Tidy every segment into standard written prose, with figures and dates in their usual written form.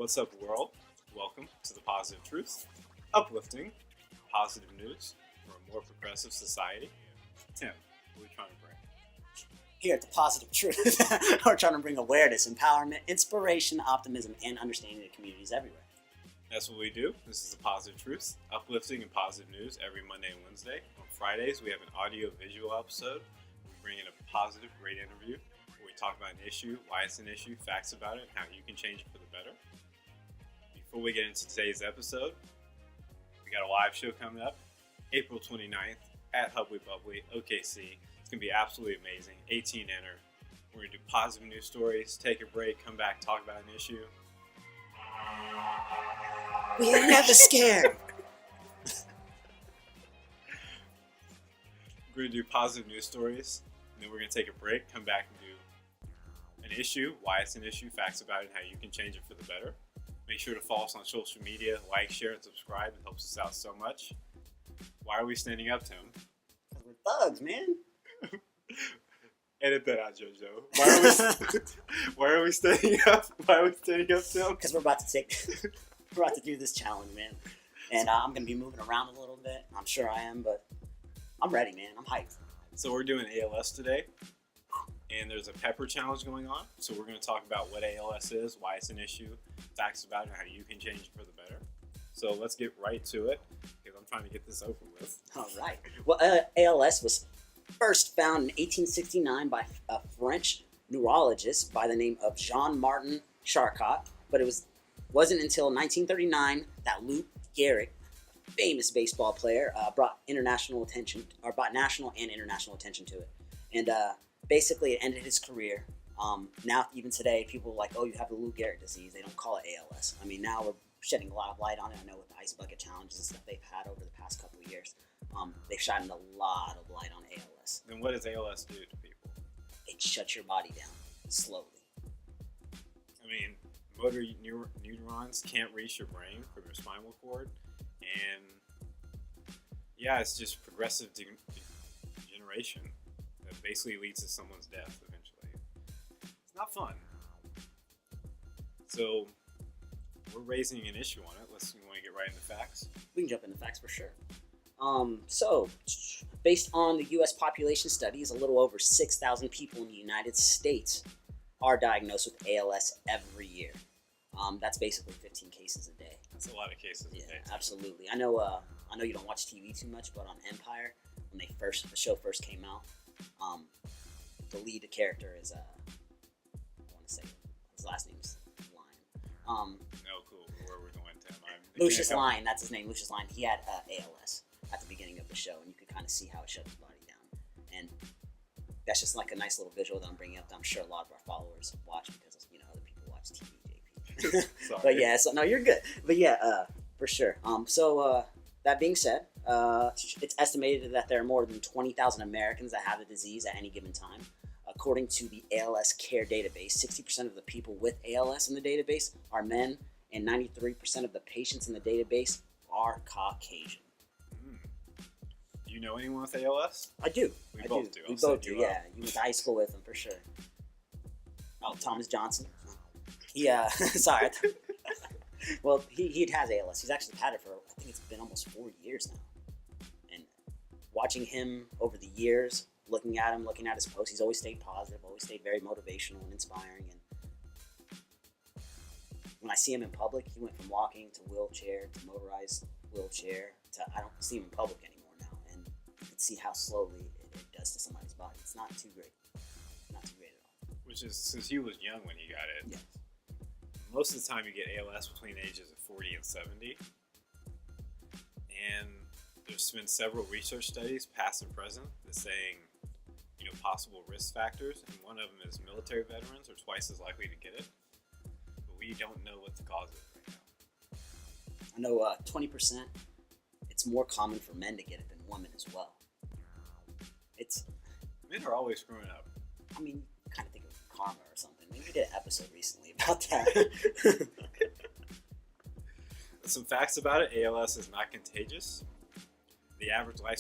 What's up, world? Welcome to the Positive Truth, uplifting, positive news for a more progressive society. Tim, what are we trying to bring? Here at the Positive Truth, we're trying to bring awareness, empowerment, inspiration, optimism, and understanding to communities everywhere. That's what we do. This is the Positive Truth, uplifting and positive news every Monday and Wednesday. On Fridays, we have an audio-visual episode. We bring in a positive, great interview where we talk about an issue, why it's an issue, facts about it, and how you can change it for the better. Before we get into today's episode, we got a live show coming up, April 29th at Hubbly Bubbly, OKC. It's going to be absolutely amazing. 18 enter. We're going to do positive news stories, take a break, come back, talk about an issue. We are never scared. We're going to do positive news stories, and then we're going to take a break, come back and do an issue, why it's an issue, facts about it, and how you can change it for the better. Make sure to follow us on social media, like, share, and subscribe. It helps us out so much. Why are we standing up, Tim? Because we're thugs, man. Edit that out, JoJo. Why are we standing up? Why are we standing up, Tim? Because we're about to do this challenge, man. And I'm going to be moving around a little bit. I'm sure I am, but I'm ready, man. I'm hyped. So we're doing ALS today. And there's a pepper challenge going on. So we're going to talk about what ALS is, why it's an issue, facts about it, and how you can change it for the better. So let's get right to it, because I'm trying to get this over with. All right. Well, ALS was first found in 1869 by a French neurologist by the name of Jean-Martin Charcot, but it wasn't until 1939 that Lou Gehrig, a famous baseball player, brought national and international attention to it. And basically, it ended his career. Now, even today, people are like, oh, you have the Lou Gehrig disease. They don't call it ALS. I mean, now we're shedding a lot of light on it. I know with the ice bucket challenges and stuff they've had over the past couple of years, they've shined a lot of light on ALS. Then what does ALS do to people? It shuts your body down slowly. I mean, motor neurons can't reach your brain from your spinal cord. And yeah, it's just progressive degeneration that basically leads to someone's death eventually. It's not fun. So we're raising an issue on it. You want to get right into facts? We can jump into facts for sure. So, based on the U.S. population studies, a little over 6,000 people in the United States are diagnosed with ALS every year. That's basically 15 cases a day. That's a lot of cases a day. Yeah, absolutely. I know you don't watch TV too much, but on Empire, when the show first came out, the lead character is I want to say his last name's Lyon. No, cool. Where are we going, Tim? Lucius Lyon, that's his name. Lucius Lyon. He had ALS at the beginning of the show, and you could kind of see how it shut his body down. And that's just like a nice little visual that I'm bringing up that I'm sure a lot of our followers watch because other people watch TV, JP. But yeah, so no, you're good. But yeah, for sure. So that being said, it's estimated that there are more than 20,000 Americans that have the disease at any given time. According to the ALS Care database, 60% of the people with ALS in the database are men, and 93% of the patients in the database are Caucasian. Do you know anyone with ALS? I do. We both do. We both do, yeah. You went to high school with him, for sure. Oh, Thomas Johnson. Sorry. Well, he has ALS. He's actually had it for, I think it's been almost 4 years now. And watching him over the years, looking at his posts, he's always stayed positive, always stayed very motivational and inspiring. And when I see him in public, he went from walking to wheelchair to motorized wheelchair to I don't see him in public anymore now. And you can see how slowly it does to somebody's body. It's not too great. Not too great at all. Which is, since he was young when he got it, yes. Most of the time you get ALS between the ages of 40 and 70. And there's been several research studies, past and present, that saying possible risk factors, and one of them is military veterans are twice as likely to get it, but we don't know what the cause is right now. I know 20%, it's more common for men to get it than women as well. Men are always screwing up. I mean, you kind of think of karma or something. Maybe we did an episode recently about that. Some facts about it: ALS is not contagious. The average life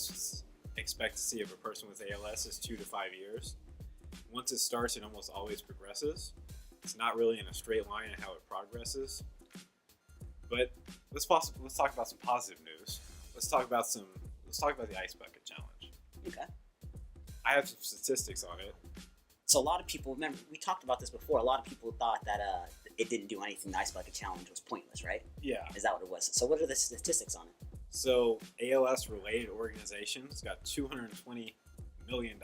expectancy of a person with ALS is 2 to 5 years. Once it starts, it almost always progresses. It's not really in a straight line in how it progresses. But let's talk about some positive news. Let's talk about the Ice Bucket Challenge. Okay. I have some statistics on it. So a lot of people, remember, we talked about this before, a lot of people thought that it didn't do anything. The Ice Bucket Challenge was pointless, right? Yeah. Is that what it was? So what are the statistics on it? So ALS-related organizations got $220 million.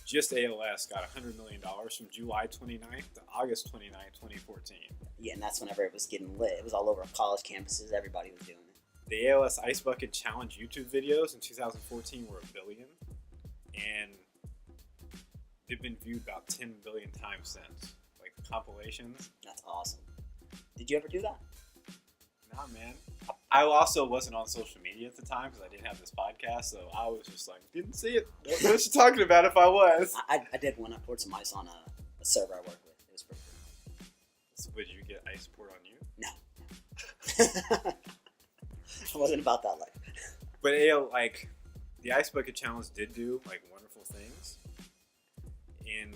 Just ALS got $100 million from July 29th to August 29th, 2014. Yeah, and that's whenever it was getting lit. It was all over college campuses. Everybody was doing it. The ALS Ice Bucket Challenge YouTube videos in 2014 were 1 billion. And they've been viewed about 10 billion times since. Like the compilations. That's awesome. Did you ever do that? Nah, man. I also wasn't on social media at the time because I didn't have this podcast, so I was just like, didn't see it. Don't know what you're talking about if I was. I did one. I poured some ice on a server I work with. It was pretty cool. So did you get ice poured on you? No. I wasn't about that life. But the Ice Bucket Challenge did do like wonderful things. And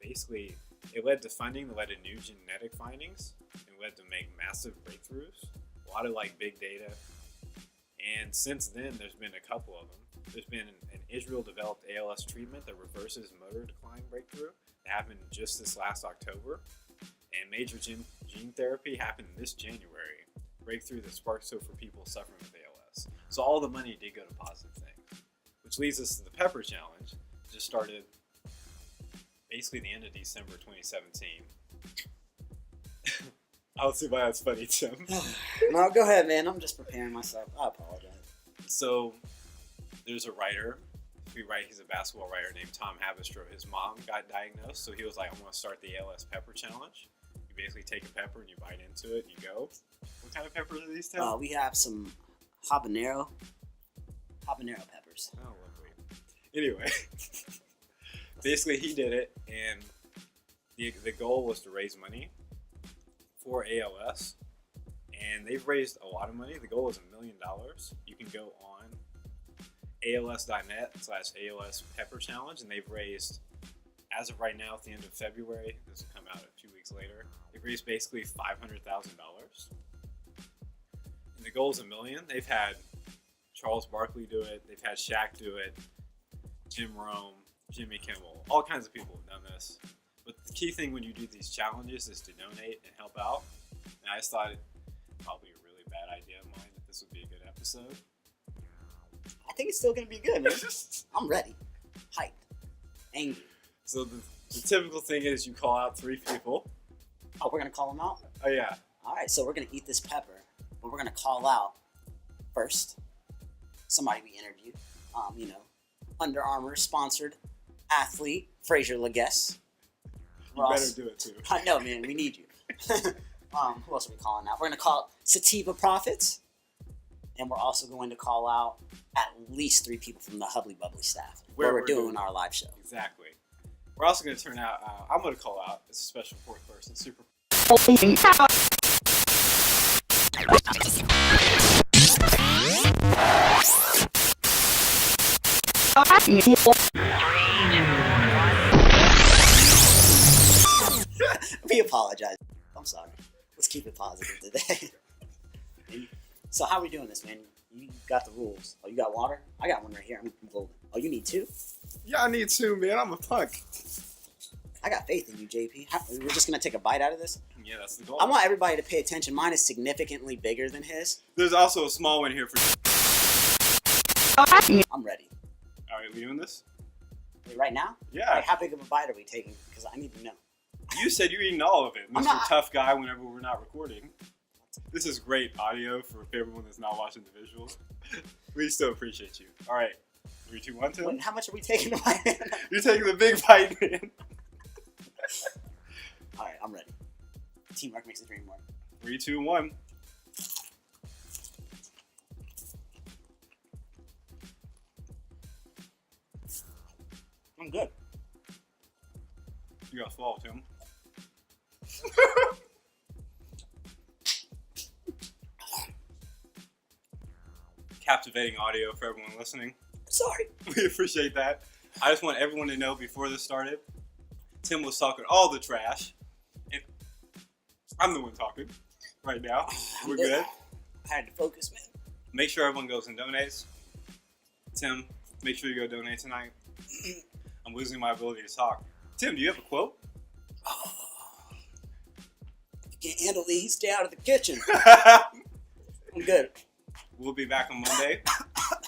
basically, it led to funding that led to new genetic findings and led to make massive breakthroughs. A lot of like big data. And since then, there's been a couple of them. There's been an Israel-developed ALS treatment that reverses motor decline breakthrough that happened just this last October. And major gene therapy happened this January. Breakthrough that sparks hope for people suffering with ALS. So all the money did go to positive things. Which leads us to the Pepper Challenge. It just started basically the end of December 2017. I don't see why that's funny, Tim. No, go ahead, man. I'm just preparing myself. I apologize. So, there's a writer. He's a basketball writer named Tom Haberstroh. His mom got diagnosed, so he was like, I want to start the ALS-Pepper Challenge. You basically take a pepper and you bite into it and you go. What kind of peppers are these, Tim? We have some habanero peppers. Oh, lovely. Anyway, basically he did it, and the goal was to raise money for ALS, and they've raised a lot of money. The goal is $1 million. You can go on ALS.net/ALS-Pepper Challenge, and they've raised, as of right now, at the end of February, this will come out a few weeks later, they've raised basically $500,000. And the goal is $1 million. They've had Charles Barkley do it. They've had Shaq do it. Jim Rome, Jimmy Kimmel, all kinds of people have done this. But the key thing when you do these challenges is to donate and help out. And I just thought it probably a really bad idea of mine that this would be a good episode. I think it's still going to be good, man. I'm ready. Hyped. Angry. So the typical thing is you call out 3 people. Oh, we're going to call them out? Oh, yeah. All right, so we're going to eat this pepper, but we're going to call out first somebody we interviewed. Under Armour sponsored athlete Fraser Leguess. You better do it too. I know, man. We need you. Who else are we calling out? We're going to call Sativa Profits, and we're also going to call out at least 3 people from the Hubbly Bubbly staff where we're doing our live show. Exactly. We're also going to turn out. I'm going to call out as a special fourth person, super. We apologize. I'm sorry. Let's keep it positive today. So how are we doing this, man? You got the rules. Oh, you got water? I got one right here. I'm golden. Oh, you need 2? Yeah, I need 2, man. I'm a punk. I got faith in you, JP. We're just going to take a bite out of this? Yeah, that's the goal. I want everybody to pay attention. Mine is significantly bigger than his. There's also a small one here for. I'm ready. All right, we doing this? Wait, right now? Yeah. Like, how big of a bite are we taking? Because I need to know. You said you're eating all of it, I'm Mr. not. Tough Guy, whenever we're not recording. This is great audio for everyone that's not watching the visuals. We still appreciate you. All right. 3, 2, 1, Tim. Wait, how much are we taking to bite? You're taking the big bite, man. All right, I'm ready. Teamwork makes the dream work. 3, 2, 1. I'm good. You got to swallow, Tim. Captivating audio for everyone listening. Sorry. We appreciate that. I just want everyone to know before this started, Tim was talking all the trash, and I'm the one talking. right now. I'm We're good. I had to focus, man. Make sure everyone goes and donates. Tim, make sure you go donate tonight. I'm losing my ability to talk. Tim, do you have a quote? Oh, if you can't handle these, stay out of the kitchen. I'm good. We'll be back on Monday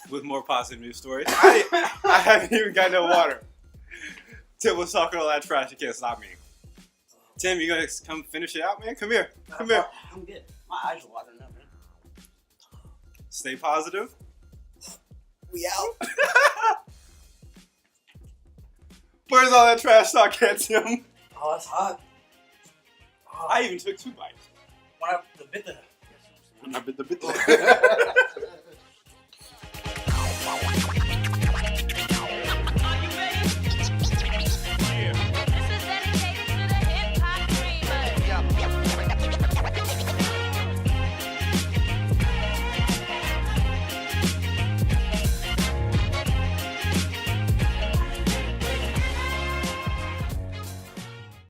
with more positive news stories. I haven't even got no water. Tim was talking all that trash. You can't stop me. Tim, you gonna come finish it out, man? Come here. Come here. I'm good. My eyes are watering up, man. Stay positive. We out. Where's all that trash talk at, Tim? Oh, it's hot. Oh, I even took 2 bites. when I bit the I bit the